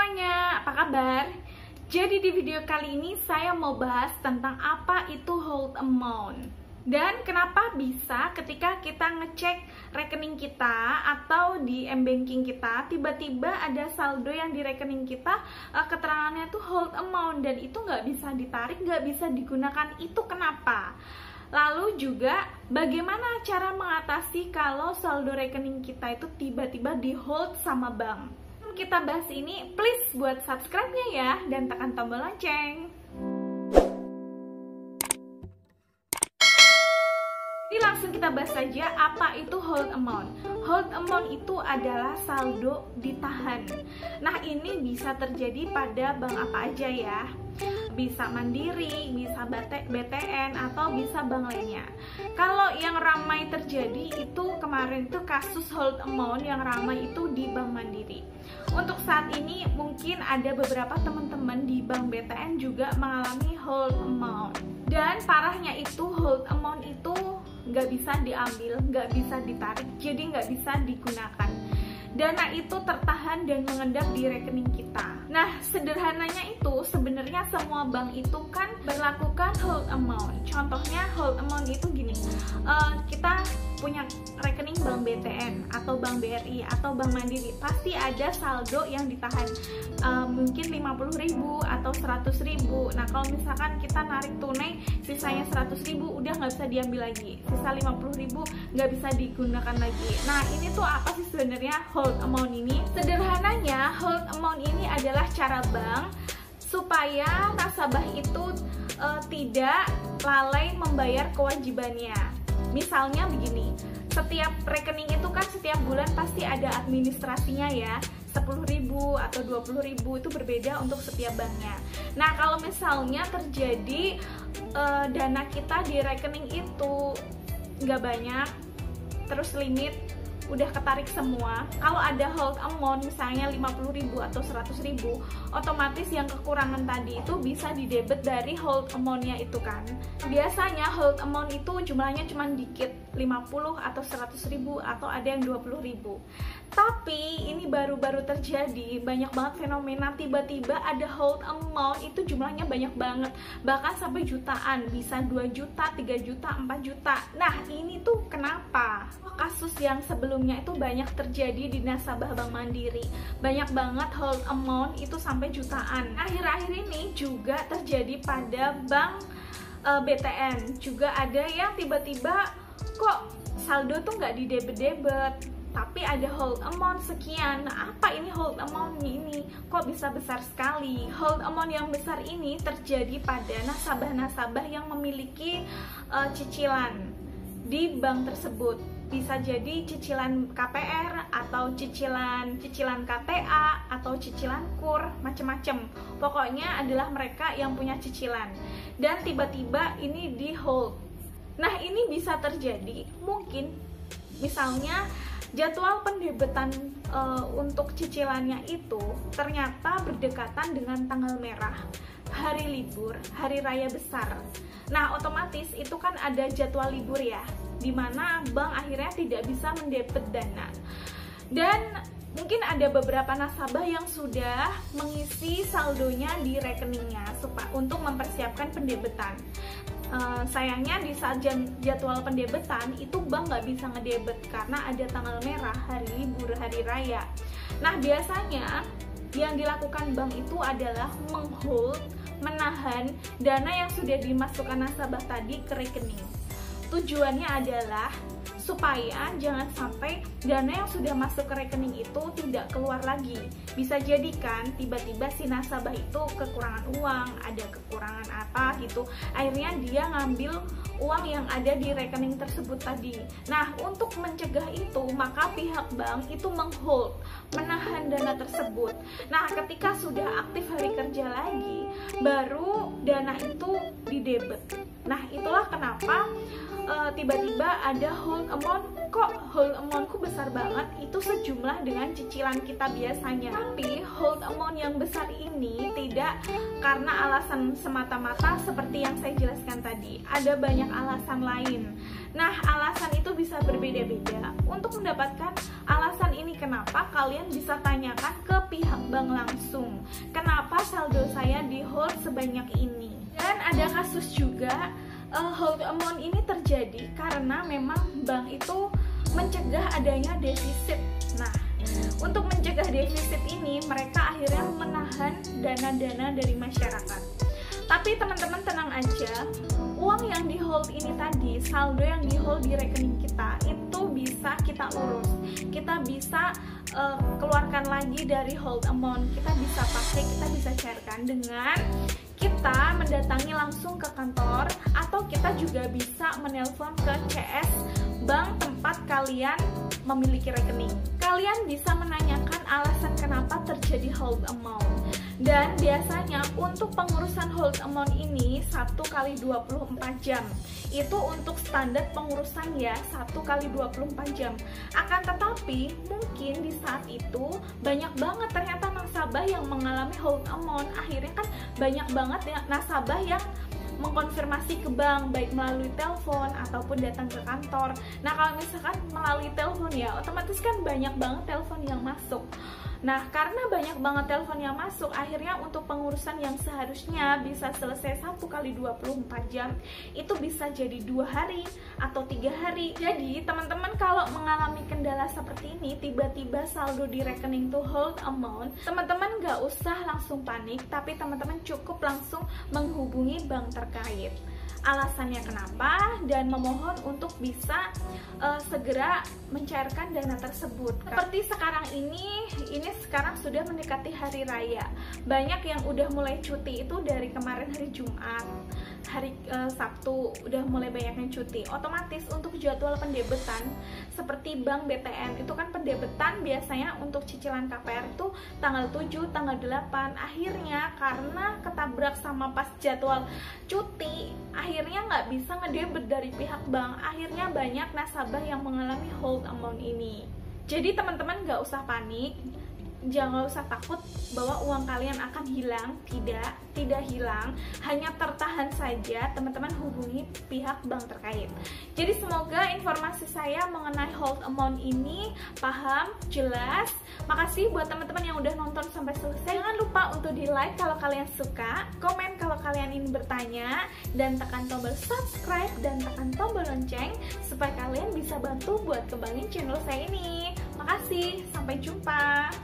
semuanya, apa kabar? Jadi di video kali ini saya mau bahas tentang apa itu hold amount dan kenapa bisa ketika kita ngecek rekening kita atau di m-banking kita tiba-tiba ada saldo yang di rekening kita, keterangannya tuh hold amount dan itu nggak bisa ditarik, nggak bisa digunakan. Itu kenapa? Lalu juga bagaimana cara mengatasi kalau saldo rekening kita itu tiba-tiba di hold sama bank. Kita bahas ini, please buat subscribe-nya ya dan tekan tombol lonceng. Jadi langsung kita bahas saja apa itu hold amount. Hold amount itu adalah saldo ditahan. Nah, ini bisa terjadi pada bank apa aja ya. Bisa Mandiri, bisa BTN, atau bisa bank lainnya. Kalau yang ramai terjadi itu kemarin itu kasus hold amount yang ramai itu di Bank Mandiri. Untuk saat ini mungkin ada beberapa teman-teman di Bank BTN juga mengalami hold amount. Dan parahnya itu hold amount itu nggak bisa diambil, nggak bisa ditarik, jadi nggak bisa digunakan. Dana itu tertahan dan mengendap di rekening kita. Nah, sederhananya itu sebenarnya semua bank itu kan berlakukan hold amount. Contohnya hold amount itu gini, kita punya rekening Bank BTN atau Bank BRI atau Bank Mandiri, pasti ada saldo yang ditahan, mungkin 50.000 atau 100.000. Nah, kalau misalkan kita narik tunai sisanya 100.000 udah nggak bisa diambil lagi, sisa 50.000 nggak bisa digunakan lagi. Nah, ini tuh apa sih sebenarnya hold amount ini? Sederhananya hold amount ini adalah cara bank supaya nasabah itu tidak lalai membayar kewajibannya. Misalnya begini, setiap rekening itu kan setiap bulan pasti ada administrasinya ya, 10.000 atau 20.000 itu berbeda untuk setiap banknya. Nah, kalau misalnya terjadi dana kita di rekening itu nggak banyak, terus limit udah ketarik semua, kalau ada hold amount misalnya 50.000 atau 100.000, otomatis yang kekurangan tadi itu bisa didebet dari hold amount-nya itu kan. Biasanya hold amount itu jumlahnya cuma dikit, 50 atau 100.000 atau ada yang 20.000. Tapi ini baru-baru terjadi, banyak banget fenomena tiba-tiba ada hold amount itu jumlahnya banyak banget, bahkan sampai jutaan, bisa 2 juta, 3 juta, 4 juta. Nah, ini tuh kenapa? Kasus yang sebelumnya itu banyak terjadi di nasabah Bank Mandiri, banyak banget hold amount itu sampai jutaan. Akhir-akhir ini juga terjadi pada Bank BTN, juga ada yang tiba-tiba kok saldo tuh nggak didebet-debet, tapi ada hold amount sekian. Nah, apa ini hold amount ini? Kok bisa besar sekali? Hold amount yang besar ini terjadi pada nasabah-nasabah yang memiliki cicilan di bank tersebut. Bisa jadi cicilan KPR atau cicilan KTA atau cicilan KUR, macam-macam. Pokoknya adalah mereka yang punya cicilan dan tiba-tiba ini di hold. Nah, ini bisa terjadi mungkin misalnya jadwal pendebetan untuk cicilannya itu ternyata berdekatan dengan tanggal merah, hari libur, hari raya besar. Nah, otomatis itu kan ada jadwal libur ya, dimana bank akhirnya tidak bisa mendebet dana. Dan mungkin ada beberapa nasabah yang sudah mengisi saldonya di rekeningnya untuk mempersiapkan pendebetan. Sayangnya di saat jadwal pendebetan itu bank nggak bisa ngedebet karena ada tanggal merah, hari libur, hari raya. Nah, biasanya yang dilakukan bank itu adalah menghold, menahan dana yang sudah dimasukkan nasabah tadi ke rekening. Tujuannya adalah supaya jangan sampai dana yang sudah masuk ke rekening itu tidak keluar lagi. Bisa jadi kan tiba-tiba si nasabah itu kekurangan uang, ada kekurangan apa gitu, akhirnya dia ngambil uang yang ada di rekening tersebut tadi. Nah, untuk mencegah itu maka pihak bank itu menghold, menahan dana tersebut. Nah, ketika sudah aktif hari kerja lagi baru dana itu didebet. Nah, itulah kenapa tiba-tiba ada hold amount. Kok hold amountku besar banget? Itu sejumlah dengan cicilan kita biasanya. Tapi hold amount yang besar ini tidak tidak karena alasan semata-mata seperti yang saya jelaskan tadi. Ada banyak alasan lain. Nah, alasan itu bisa berbeda-beda. Untuk mendapatkan alasan ini kenapa, kalian bisa tanyakan ke pihak bank langsung. Kenapa saldo saya di hold sebanyak ini? Dan ada kasus juga hold amount ini terjadi karena memang bank itu mencegah adanya defisit. Nah, untuk mencegah defisit ini mereka akhirnya menahan dana-dana dari masyarakat. Tapi teman-teman tenang aja, uang yang di hold ini tadi, saldo yang di hold di rekening kita itu bisa kita urus. Kita bisa keluarkan lagi dari hold amount, kita bisa pakai, kita bisa cairkan dengan kita mendatangi langsung ke kantor, atau kita juga bisa menelpon ke CS bank tempat kalian memiliki rekening. Kalian bisa menanyakan alasan kenapa terjadi hold amount. Dan biasanya untuk pengurusan hold amount ini 1 kali 24 jam. Itu untuk standar pengurusan ya, 1 kali 24 jam. Akan tetapi mungkin di saat itu banyak banget ternyata nasabah yang mengalami hold amount. Akhirnya kan banyak banget ya nasabah yang mengkonfirmasi ke bank, baik melalui telepon ataupun datang ke kantor. Nah, kalau misalkan melalui telepon ya, otomatis kan banyak banget telepon yang masuk. Nah, karena banyak banget telepon yang masuk, akhirnya untuk pengurusan yang seharusnya bisa selesai 1 kali 24 jam, itu bisa jadi 2 hari atau 3 hari. Jadi, teman-teman kalau mengalami kendala seperti ini, tiba-tiba saldo di rekening to hold amount, teman-teman nggak usah langsung panik, tapi teman-teman cukup langsung menghubungi bank terkait. Alasannya kenapa, dan memohon untuk bisa segera mencairkan dana tersebut. Seperti sekarang ini sekarang sudah mendekati hari raya. Banyak yang udah mulai cuti itu dari kemarin hari Jumat, hari Sabtu udah mulai banyak yang cuti. Otomatis untuk jadwal pendebetan seperti bank BTN itu kan pendebetan biasanya untuk cicilan KPR itu tanggal 7, tanggal 8. Akhirnya karena ketabrak sama pas jadwal cuti, akhirnya nggak bisa ngedebet dari pihak bank. Akhirnya banyak nasabah yang mengalami hold amount ini. Jadi teman-teman nggak usah panik, jangan usah takut bahwa uang kalian akan hilang. Tidak hilang, hanya tertahan saja. Teman-teman hubungi pihak bank terkait. Jadi semoga informasi saya mengenai hold amount ini paham, jelas. Makasih buat teman-teman yang udah nonton sampai selesai. Jangan lupa untuk di like kalau kalian suka, komen kalau kalian ingin bertanya, dan tekan tombol subscribe dan tekan tombol lonceng supaya kalian bisa bantu buat kembangin channel saya ini. Makasih, sampai jumpa.